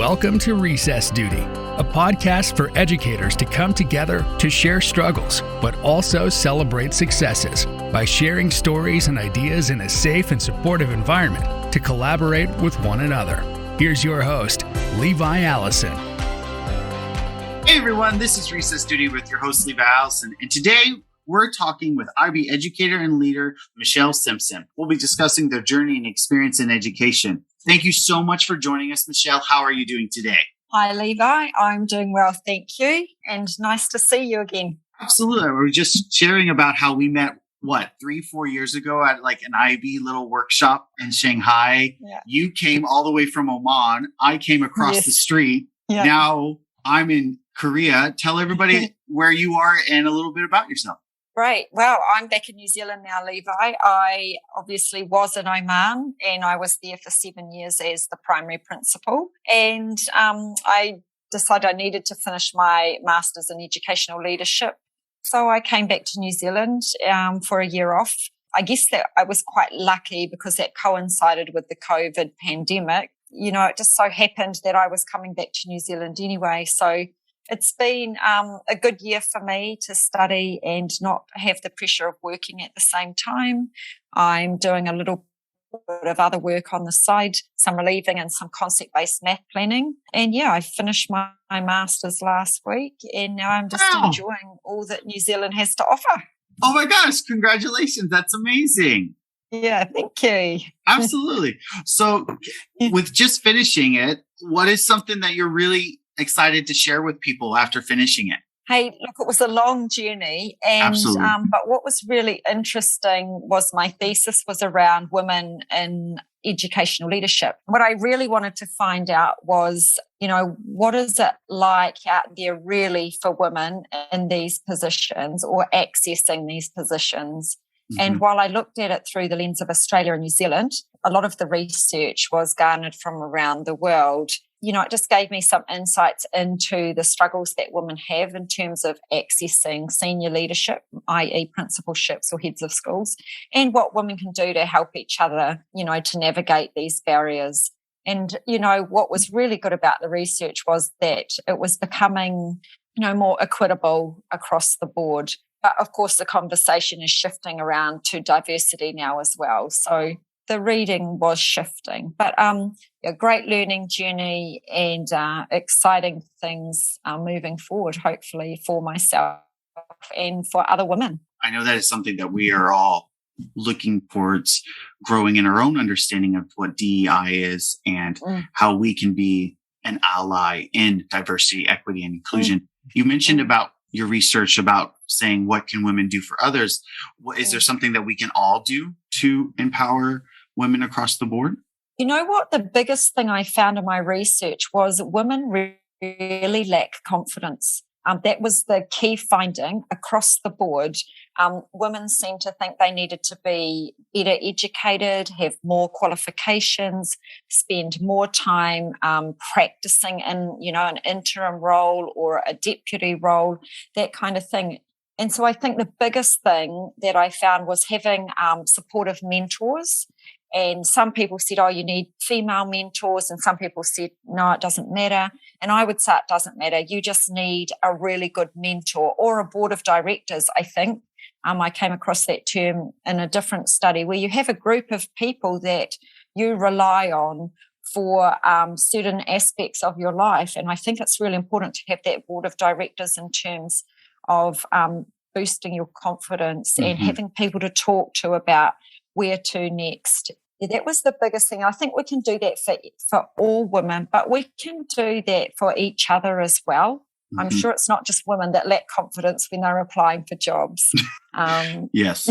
Welcome to Recess Duty, a podcast for educators to come together to share struggles, but also celebrate successes by sharing stories and ideas in a safe and supportive environment to collaborate with one another. Here's your host, Levi Allison. Hey everyone, this is Recess Duty with your host, Levi Allison, and today we're talking with IB educator and leader, Michelle Simpson. We'll be discussing their journey and experience in education. Thank you so much for joining us, Michelle. How are you doing today? Hi, Levi. I'm doing well, thank you. And nice to see you again. Absolutely. We were just sharing about how we met, 3-4 years ago at like an IB little workshop in Shanghai. Yeah. You came all the way from Oman. I came across the street. Yeah. Now I'm in Korea. Tell everybody where you are and a little bit about yourself. Great. Well, I'm back in New Zealand now, Levi. I obviously was in Oman and I was there for 7 years as the primary principal. And I decided I needed to finish my master's in educational leadership. So I came back to New Zealand for a year off. I guess that I was quite lucky because that coincided with the COVID pandemic. You know, it just so happened that I was coming back to New Zealand anyway. So it's been a good year for me to study and not have the pressure of working at the same time. I'm doing a little bit of other work on the side, some relieving and some concept-based math planning. And yeah, I finished my master's last week and now I'm just enjoying all that New Zealand has to offer. Oh my gosh, congratulations. That's amazing. Yeah, thank you. Absolutely. So with just finishing it, what is something that you're really excited to share with people after finishing it? Hey, look, it was a long journey, and but what was really interesting was my thesis was around women in educational leadership. What I really wanted to find out was, you know, what is it like out there really for women in these positions or accessing these positions? Mm-hmm. And while I looked at it through the lens of Australia and New Zealand, a lot of the research was garnered from around the world. You know, it just gave me some insights into the struggles that women have in terms of accessing senior leadership, i.e. principalships or heads of schools, and what women can do to help each other, you know, to navigate these barriers. And, you know, what was really good about the research was that it was becoming, you know, more equitable across the board. But of course, the conversation is shifting around to diversity now as well. So the reading was shifting, but a great learning journey and exciting things moving forward, hopefully for myself and for other women. I know that is something that we are all looking towards growing in our own understanding of what DEI is and how we can be an ally in diversity, equity, and inclusion. You mentioned about your research about saying what can women do for others. Is there something that we can all do to empower women across the board? You know what? The biggest thing I found in my research was women really lack confidence. That was the key finding across the board. Women seem to think they needed to be better educated, have more qualifications, spend more time practicing in, you know, an interim role or a deputy role, that kind of thing. And so I think the biggest thing that I found was having supportive mentors. And some people said, oh, you need female mentors. And some people said, no, it doesn't matter. And I would say it doesn't matter. You just need a really good mentor or a board of directors, I think. I came across that term in a different study where you have a group of people that you rely on for certain aspects of your life. And I think it's really important to have that board of directors in terms of boosting your confidence and having people to talk to about where to next. Yeah, that was the biggest thing. I think we can do that for all women, but we can do that for each other as well. I'm sure it's not just women that lack confidence when they're applying for jobs. Yes.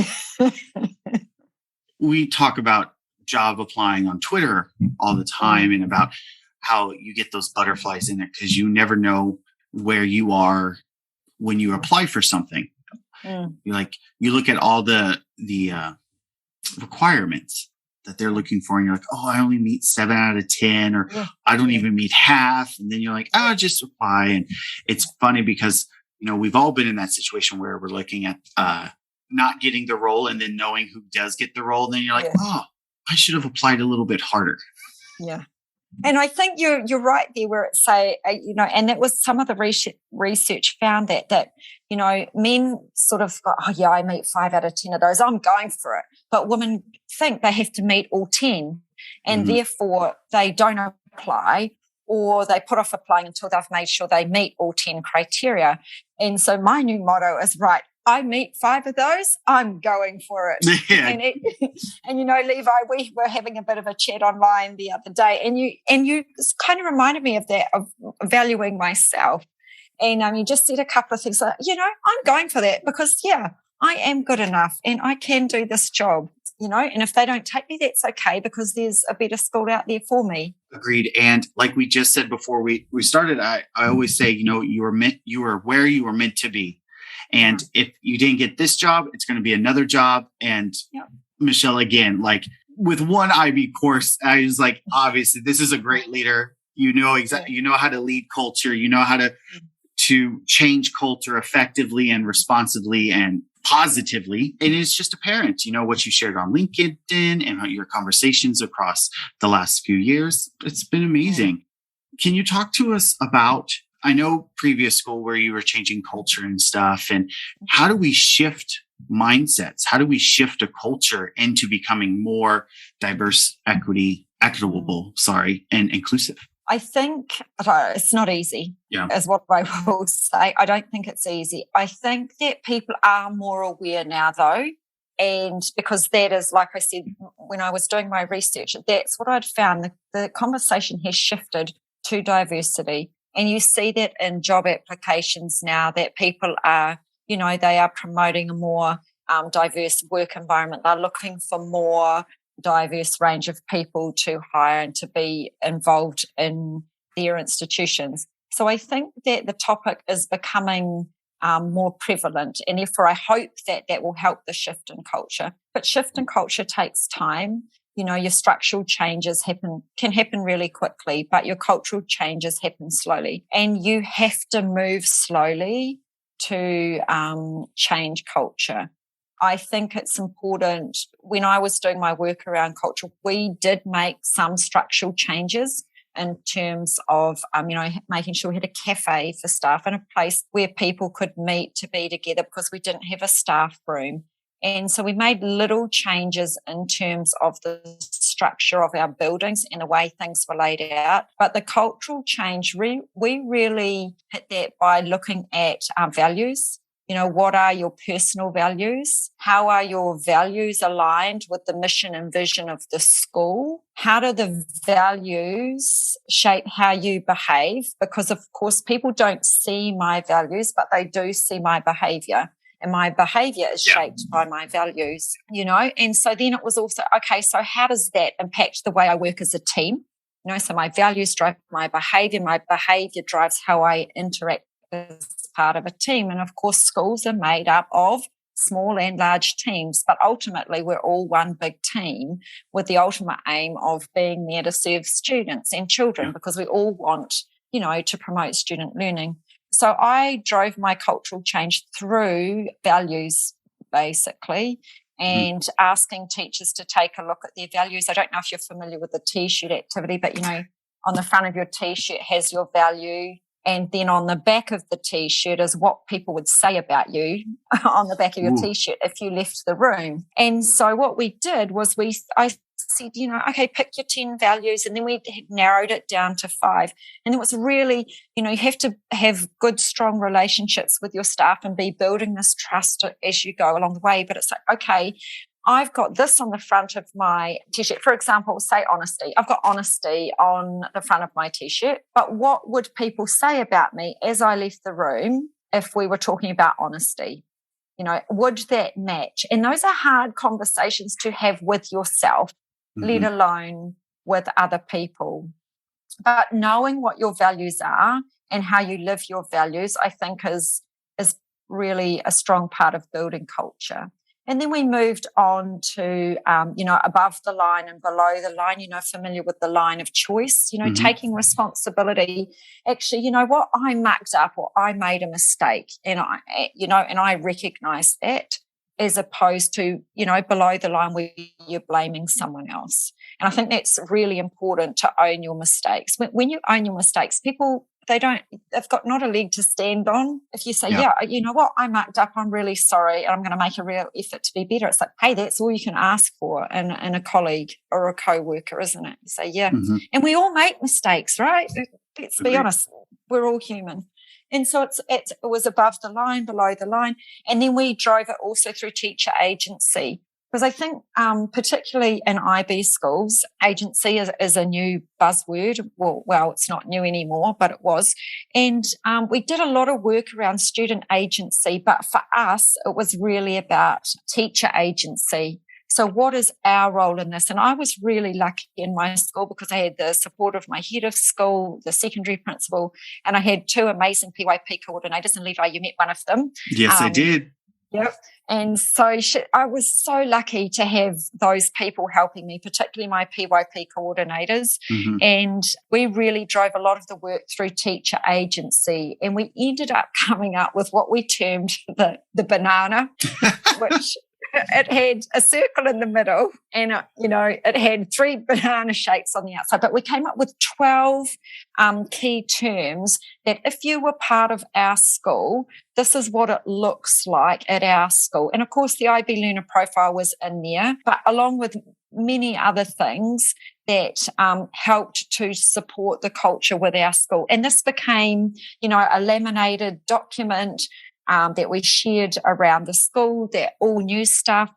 We talk about job applying on Twitter all the time and about how you get those butterflies in it because you never know where you are when you apply for something. You look at all the requirements that they're looking for and you're like, oh, I only meet 7 out of 10 or I don't even meet half. And then you're like, oh, just apply. And it's funny because, you know, we've all been in that situation where we're looking at not getting the role and then knowing who does get the role. And then you're like, oh, I should have applied a little bit harder. Yeah. And I think you're right there where it say, and that was some of the research found that, men sort of go, oh yeah, I meet 5 out of 10 of those, I'm going for it. But women think they have to meet all 10 and therefore they don't apply, or they put off applying until they've made sure they meet all 10 criteria. And so my new motto is, right, I meet 5 of those, I'm going for it. Yeah. And Levi, we were having a bit of a chat online the other day, and you kind of reminded me of that, of valuing myself. And you just said a couple of things like, I'm going for that because, I am good enough and I can do this job, and if they don't take me, that's okay because there's a better school out there for me. Agreed. And like we just said before we started, I always say, you were where you were meant to be. And if you didn't get this job, it's going to be another job. And Michelle, again, like with one IB course, I was like, obviously, this is a great leader. You know exactly, you know how to lead culture. You know how to change culture effectively and responsibly and positively. And it's just apparent, what you shared on LinkedIn and your conversations across the last few years. It's been amazing. Can you talk to us about, I know previous school where you were changing culture and stuff, and how do we shift mindsets? How do we shift a culture into becoming more diverse, equitable, and inclusive? I think it's not easy, is what I will say. I don't think it's easy. I think that people are more aware now, though. And because that is, like I said, when I was doing my research, that's what I'd found. The conversation has shifted to diversity. And you see that in job applications now, that people are, they are promoting a more diverse work environment. They're looking for more diverse range of people to hire and to be involved in their institutions. So I think that the topic is becoming more prevalent, and therefore I hope that will help the shift in culture. But shift in culture takes time. Your structural changes can happen really quickly, but your cultural changes happen slowly. And you have to move slowly to change culture. I think it's important. When I was doing my work around culture, we did make some structural changes in terms of, making sure we had a cafe for staff and a place where people could meet to be together because we didn't have a staff room. And so we made little changes in terms of the structure of our buildings and the way things were laid out. But the cultural change, we really hit that by looking at our values. What are your personal values? How are your values aligned with the mission and vision of the school? How do the values shape how you behave? Because, of course, people don't see my values, but they do see my behavior. And my behavior is shaped by my values, And so then it was also, okay, so how does that impact the way I work as a team? So my values drive my behavior drives how I interact as part of a team. And of course, schools are made up of small and large teams, but ultimately we're all one big team with the ultimate aim of being there to serve students and children, because we all want, to promote student learning. So I drove my cultural change through values, basically, and asking teachers to take a look at their values. I don't know if you're familiar with the T-shirt activity, but, on the front of your T-shirt has your value, and then on the back of the T-shirt is what people would say about you on the back of your T-shirt if you left the room. And so what we did was I said, okay, pick your 10 values. And then we narrowed it down to 5. And it was really, you have to have good, strong relationships with your staff and be building this trust as you go along the way. But it's like, okay, I've got this on the front of my T-shirt. For example, say honesty. I've got honesty on the front of my T-shirt. But what would people say about me as I left the room if we were talking about honesty? Would that match? And those are hard conversations to have with yourself, let alone with other people. But knowing what your values are and how you live your values, I think is really a strong part of building culture. And then we moved on to, above the line and below the line, familiar with the line of choice, taking responsibility. Actually, what, I mucked up or I made a mistake, and I recognize that. as opposed to, below the line where you're blaming someone else. And I think that's really important, to own your mistakes. When you own your mistakes, people, they've got not a leg to stand on. If you say, you know what, I mucked up, I'm really sorry, and I'm going to make a real effort to be better. It's like, hey, that's all you can ask for in a colleague or a co-worker, isn't it? You say, and we all make mistakes, right? Let's be honest, we're all human. And so it was above the line, below the line. And then we drove it also through teacher agency. Because I think particularly in IB schools, agency is a new buzzword. Well, it's not new anymore, but it was. And we did a lot of work around student agency. But for us, it was really about teacher agency. So what is our role in this? And I was really lucky in my school because I had the support of my head of school, the secondary principal, and I had two amazing PYP coordinators. And Levi, you met one of them. Yes, I did. Yep. And so I was so lucky to have those people helping me, particularly my PYP coordinators. Mm-hmm. And we really drove a lot of the work through teacher agency. And we ended up coming up with what we termed the banana, which it had a circle in the middle and, it had 3 banana shapes on the outside. But we came up with 12 key terms that if you were part of our school, this is what it looks like at our school. And, of course, the IB Learner Profile was in there, but along with many other things that helped to support the culture with our school. And this became, a laminated document that we shared around the school that all new staff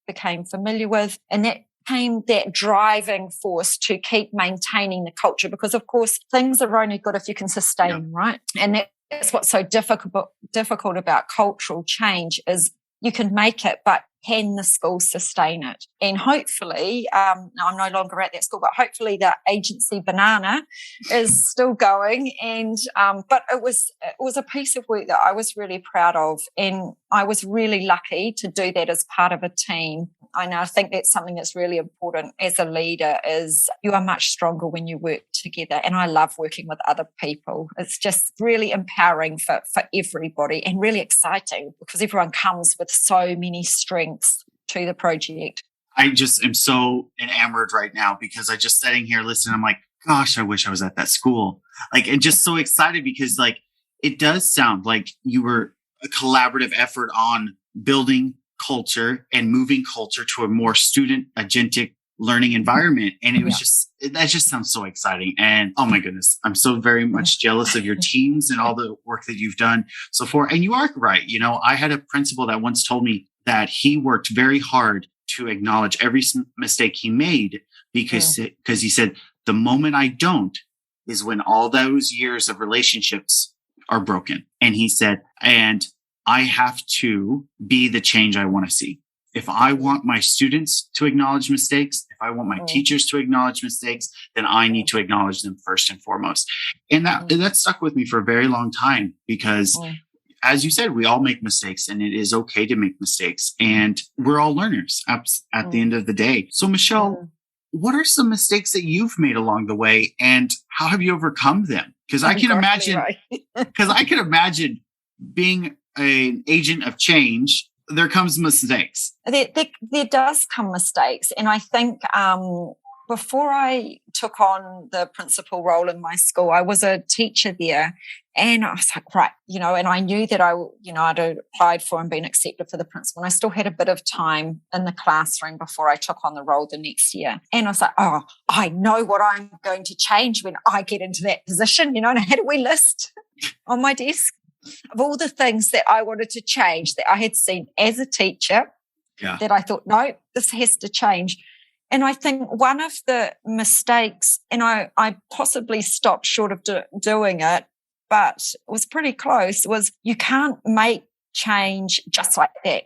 became familiar with. And that became that driving force to keep maintaining the culture because, of course, things are only good if you can sustain them, right? And that's what's so difficult about cultural change is you can make it, but can the school sustain it? And hopefully, I'm no longer at that school, but hopefully the agency banana is still going. And but it was a piece of work that I was really proud of, and I was really lucky to do that as part of a team. I think that's something that's really important as a leader is you are much stronger when you work together. And I love working with other people. It's just really empowering for everybody and really exciting because everyone comes with so many strengths to the project. I just am so enamored right now because I just sitting here listening. I'm like, gosh, I wish I was at that school. And just so excited because it does sound like you were a collaborative effort on building culture and moving culture to a more student agentic learning environment. And it was that just sounds so exciting. And oh my goodness, I'm so very much jealous of your teams and all the work that you've done so far. And you are right. I had a principal that once told me that he worked very hard to acknowledge every mistake he made because he said, the moment I don't is when all those years of relationships are broken. And he said, and I have to be the change I want to see. If I want my students to acknowledge mistakes, if I want my teachers to acknowledge mistakes, then I need to acknowledge them first and foremost. And that stuck with me for a very long time because as you said, we all make mistakes and it is okay to make mistakes and we're all learners at the end of the day. So Michelle, what are some mistakes that you've made along the way and how have you overcome them? Because I can imagine being an agent of change, there comes mistakes. There does come mistakes. And I think before I took on the principal role in my school, I was a teacher there. And I was like, right, and I knew that I'd applied for and been accepted for the principal. And I still had a bit of time in the classroom before I took on the role the next year. And I was like, oh, I know what I'm going to change when I get into that position, and I had a wee list on my desk of all the things that I wanted to change that I had seen as a teacher that I thought, no, this has to change. And I think one of the mistakes, and I possibly stopped short of doing it, but it was pretty close, was you can't make change just like that.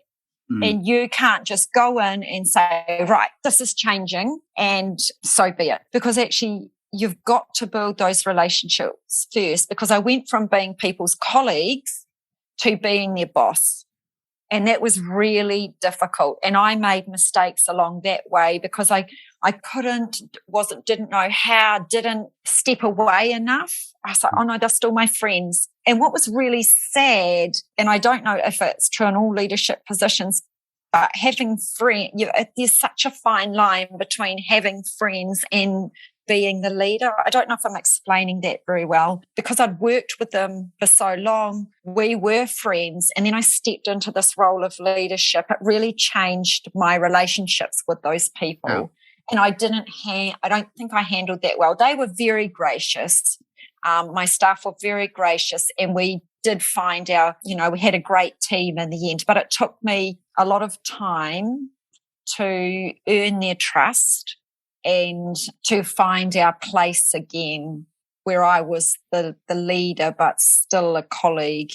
And you can't just go in and say, right, this is changing and so be it. Because actually, you've got to build those relationships first because I went from being people's colleagues to being their boss. And that was really difficult. And I made mistakes along that way because I didn't know how, didn't step away enough. I was like, oh no, they're still my friends. And what was really sad, and I don't know if it's true in all leadership positions, But having friends, there's such a fine line between having friends and being the leader. I don't know if I'm explaining that very well, because I'd worked with them for so long. We were friends, and then I stepped into this role of leadership. It really changed my relationships with those people. Yeah. And I don't think I handled that well. They were very gracious. My staff were very gracious, and we did find we had a great team in the end, but it took me a lot of time to earn their trust and to find our place again, where I was the leader, but still a colleague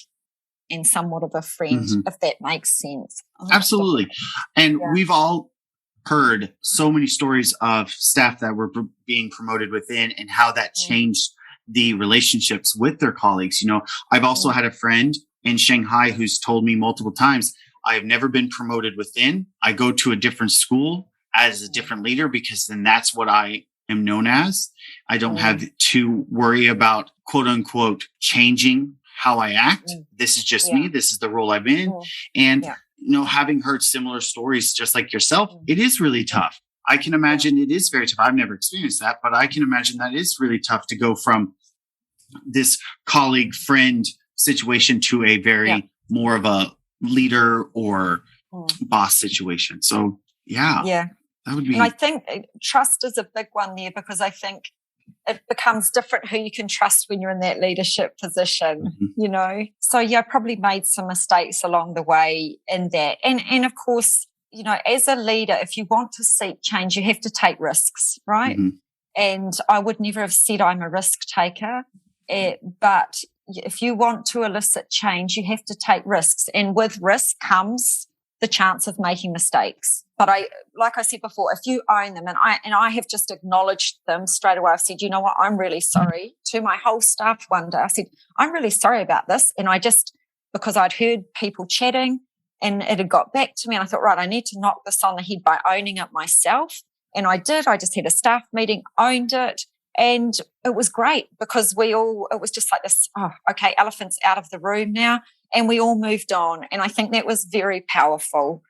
and somewhat of a friend, if that makes sense. Absolutely. And we've all heard so many stories of staff that were being promoted within and how that changed the relationships with their colleagues. I've also had a friend in Shanghai who's told me multiple times, I've never been promoted within. I go to a different school as a different leader, because then that's what I am known as. I don't have to worry about, quote unquote, changing how I act. This is just me. This is the role I'm in. And, having heard similar stories just like yourself, it is really tough. I can imagine it is very tough. I've never experienced that, but I can imagine that is really tough to go from this colleague friend situation to a very more of a leader or boss situation. So that would be. And I think trust is a big one there, because I think it becomes different who you can trust when you're in that leadership position, So I probably made some mistakes along the way in that. And of course, as a leader, if you want to seek change, you have to take risks, right? And I would never have said I'm a risk taker, but if you want to elicit change, you have to take risks. And with risk comes the chance of making mistakes. But like I said before, if you own them, and I have just acknowledged them straight away. I've said, you know what, I'm really sorry to my whole staff one day. I said, I'm really sorry about this. And because I'd heard people chatting and it had got back to me, and I thought, right, I need to knock this on the head by owning it myself. And I did. I just had a staff meeting, owned it. And it was great, because it was just like this, okay, elephant's out of the room now. And we all moved on. And I think that was very powerful,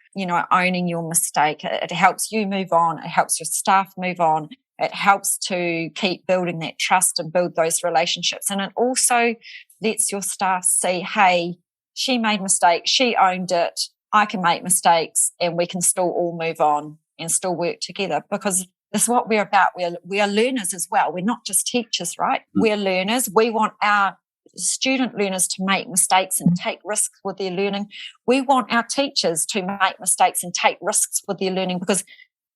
owning your mistake. It helps you move on. It helps your staff move on. It helps to keep building that trust and build those relationships. And it also lets your staff see, hey, she made a mistake. She owned it. I can make mistakes, and we can still all move on and still work together, because that's what we're about. We are learners as well. We're not just teachers, right? We're learners. We want our student learners to make mistakes and take risks with their learning. We want our teachers to make mistakes and take risks with their learning, because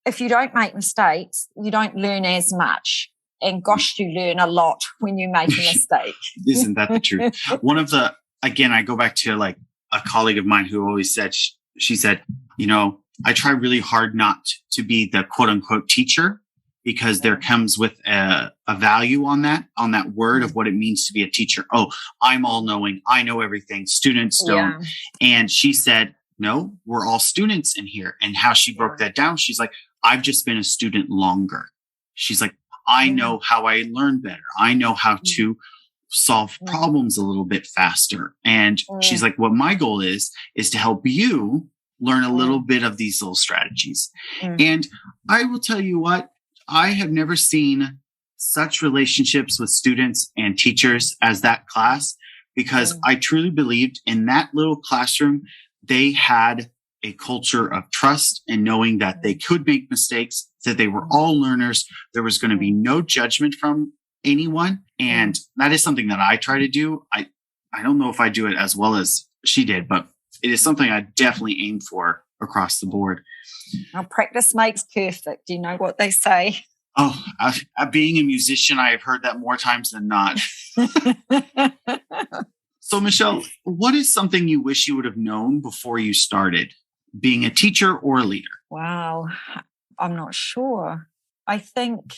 if you don't make mistakes, you don't learn as much. And gosh, you learn a lot when you make a mistake. Isn't that the truth? Again, I go back to like a colleague of mine who always said, she said, I try really hard not to be the quote unquote teacher, because there comes with a value on that word of what it means to be a teacher. Oh, I'm all knowing. I know everything. Students don't. Yeah. And she said, no, we're all students in here. And how she broke that down, she's like, I've just been a student longer. She's like, I know how I learn better. I know how to solve problems a little bit faster. And she's like, what my goal is to help you learn a little bit of these little strategies. And I will tell you what, I have never seen such relationships with students and teachers as that class, because I truly believed in that little classroom, they had a culture of trust and knowing that they could make mistakes, that they were all learners. There was going to be no judgment from anyone. And that is something that I try to do. I don't know if I do it as well as she did, but it is something I definitely aim for across the board. Well, practice makes perfect. You know what they say. Oh, being a musician, I have heard that more times than not. So, Michelle, what is something you wish you would have known before you started being a teacher or a leader? Wow, I'm not sure. I think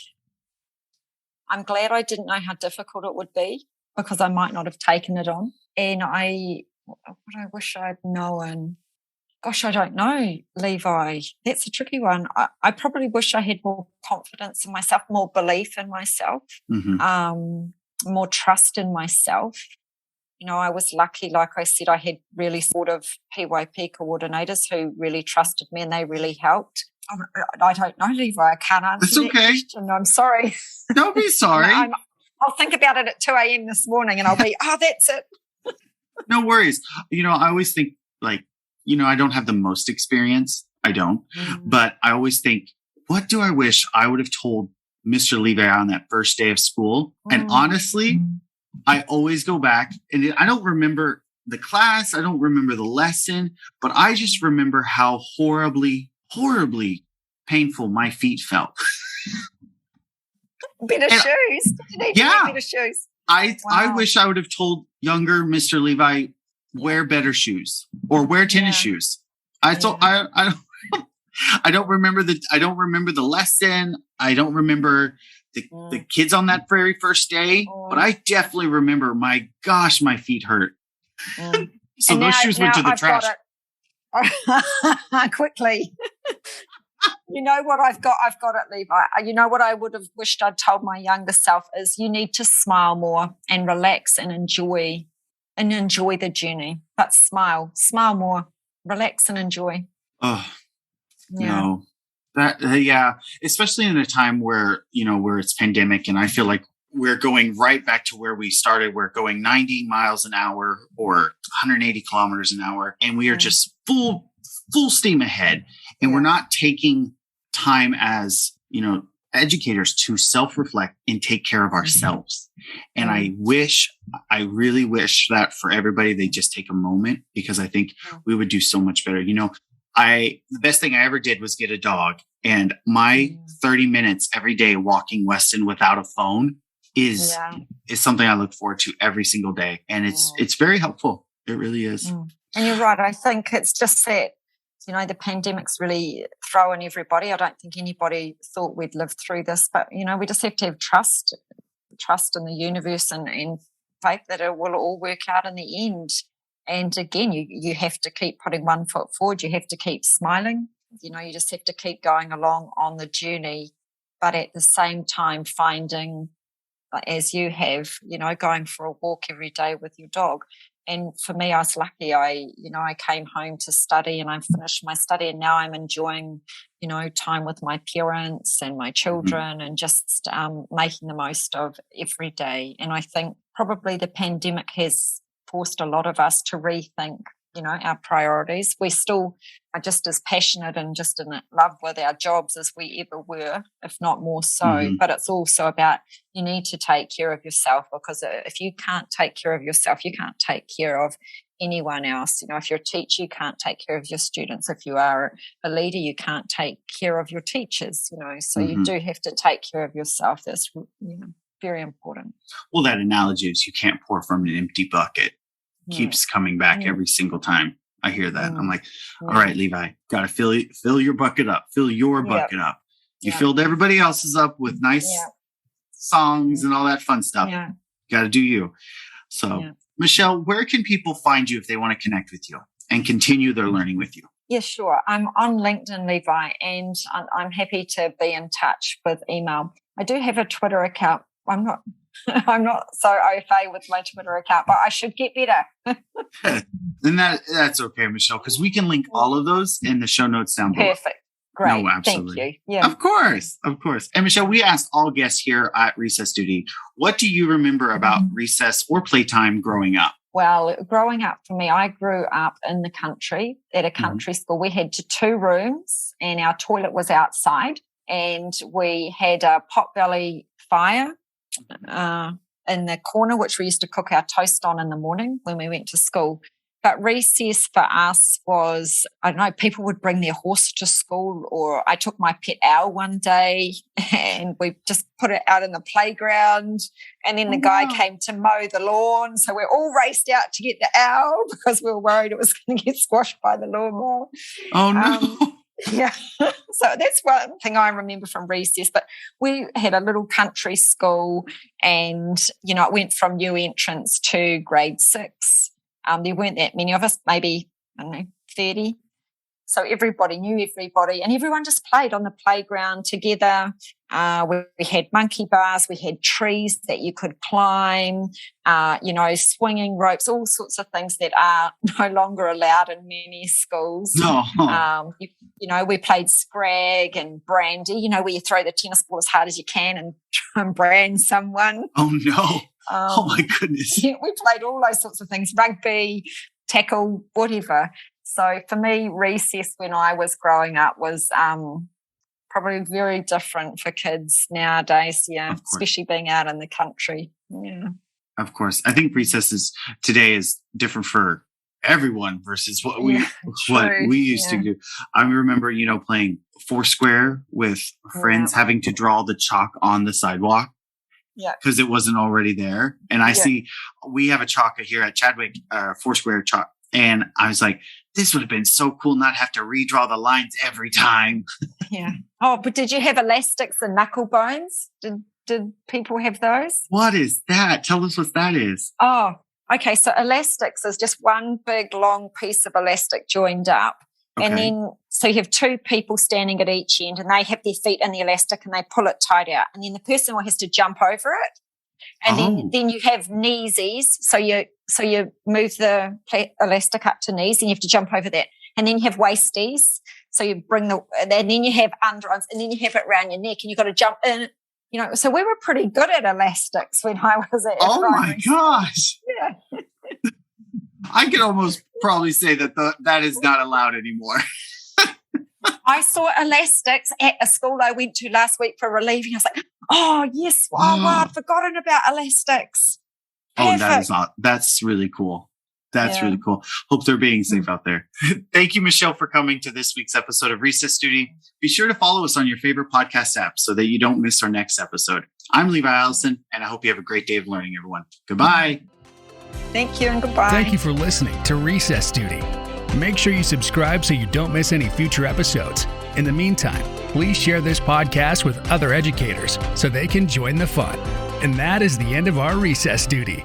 I'm glad I didn't know how difficult it would be, because I might not have taken it on. And what I wish I'd known. Gosh, I don't know, Levi. That's a tricky one. I probably wish I had more confidence in myself, more belief in myself, more trust in myself. I was lucky, like I said, I had really supportive PYP coordinators who really trusted me and they really helped. I don't know, Levi. I can't answer That's okay. that question. I'm sorry. Don't be sorry. I'll think about it at 2 a.m. this morning and I'll be, that's it. No worries. I always think I don't have the most experience. I don't. But I always think, what do I wish I would have told Mr. Levi on that first day of school? And honestly, I always go back and I don't remember the class. I don't remember the lesson, but I just remember how horribly, horribly painful my feet felt. Better shoes. Better shoes. I wish I would have told younger Mr. Levi, wear better shoes or wear tennis shoes. I don't remember the lesson. I don't remember the kids on that very first day, but I definitely remember, my gosh, my feet hurt. So those shoes went to the trash. Quickly. You know what I've got it, Levi. You know what I would have wished I'd told my younger self is you need to smile more and relax and enjoy the journey. But smile more, relax and enjoy. Oh, no. That, especially in a time where it's pandemic, and I feel like we're going right back to where we started. We're going 90 miles an hour or 180 kilometers an hour, and we are just full steam ahead. And we're not taking time as, educators to self-reflect and take care of ourselves. And I really wish that for everybody, they just take a moment, because I think we would do so much better. The best thing I ever did was get a dog, and my 30 minutes every day walking Weston without a phone is something I look forward to every single day. And it's very helpful. It really is. And you're right. I think it's just that, the pandemic's really throwing everybody. I don't think anybody thought we'd live through this, but, we just have to have trust in the universe and faith that it will all work out in the end. And again, you have to keep putting one foot forward. You have to keep smiling. You just have to keep going along on the journey, but at the same time finding, as you have, going for a walk every day with your dog. And for me, I was lucky. I came home to study and I finished my study, and now I'm enjoying, time with my parents and my children and just making the most of every day. And I think probably the pandemic has forced a lot of us to rethink, our priorities. We still are just as passionate and just in love with our jobs as we ever were, if not more so. But it's also about, you need to take care of yourself, because if you can't take care of yourself, you can't take care of anyone else. If you're a teacher, you can't take care of your students. If you are a leader, you can't take care of your teachers, so you do have to take care of yourself. That's, very important. Well, that analogy is you can't pour from an empty bucket. Keeps coming back every single time I hear that. I'm like, all right, Levi, got to fill your bucket up. Fill your bucket up. You filled everybody else's up with nice songs and all that fun stuff. Got to do you. So, Michelle, where can people find you if they want to connect with you and continue their learning with you? Yeah, sure. I'm on LinkedIn, Levi, and I'm happy to be in touch with email. I do have a Twitter account. I'm not so au fait with my Twitter account, but I should get better. Then that's okay, Michelle, because we can link all of those in the show notes down below. Perfect. Great. No, absolutely. Thank you. Yeah. Of course. And Michelle, we asked all guests here at Recess Duty, what do you remember about recess or playtime growing up? Well, growing up for me, I grew up in the country at a country school. We had 2 rooms and our toilet was outside, and we had a potbelly fire in the corner, which we used to cook our toast on in the morning when we went to school. But recess for us was, I don't know, people would bring their horse to school, or I took my pet owl one day and we just put it out in the playground, and then the guy came to mow the lawn. So we all raced out to get the owl because we were worried it was going to get squashed by the lawnmower. Oh, no. Yeah. So that's one thing I remember from recess. But we had a little country school, and, it went from new entrants to grade 6. There weren't that many of us, maybe, 30. So everybody knew everybody, and everyone just played on the playground together. We had monkey bars, we had trees that you could climb, swinging ropes, all sorts of things that are no longer allowed in many schools. No. We played scrag and brandy, where you throw the tennis ball as hard as you can and try and brand someone. Oh, no. Oh, my goodness. Yeah, we played all those sorts of things, rugby, tackle, whatever. So for me, recess when I was growing up was probably very different for kids nowadays, especially being out in the country. Yeah. Of course. I think recess today is different for everyone versus what we used to do. I remember, playing Foursquare with friends, having to draw the chalk on the sidewalk. Yeah. Because it wasn't already there. And I see we have a chalk here at Chadwick, Foursquare chalk. And I was like, this would have been so cool not have to redraw the lines every time. Yeah. Oh, but did you have elastics and knuckle bones? Did people have those? What is that? Tell us what that is. Oh, okay. So elastics is just one big long piece of elastic joined up. Okay. And then, so you have two people standing at each end and they have their feet in the elastic and they pull it tight out. And then the person has to jump over it. And then you have kneesies. So you move the elastic up to knees and you have to jump over that. And then you have waisties. So you bring and then you have underarms and then you have it around your neck and you've got to jump in. So we were pretty good at elastics when I was at my gosh. Yeah. I could almost probably say that is not allowed anymore. I saw elastics at a school I went to last week for relieving. I was like, oh, yes. Oh, wow, I'd forgotten about elastics. Perfect. That's really cool. That's really cool. Hope they're being safe out there. Thank you, Michelle, for coming to this week's episode of Recess Duty. Be sure to follow us on your favorite podcast app so that you don't miss our next episode. I'm Levi Allison, and I hope you have a great day of learning, everyone. Goodbye. Thank you and goodbye. Thank you for listening to Recess Duty. Make sure you subscribe so you don't miss any future episodes. In the meantime, please share this podcast with other educators so they can join the fun. And that is the end of our Recess Duty.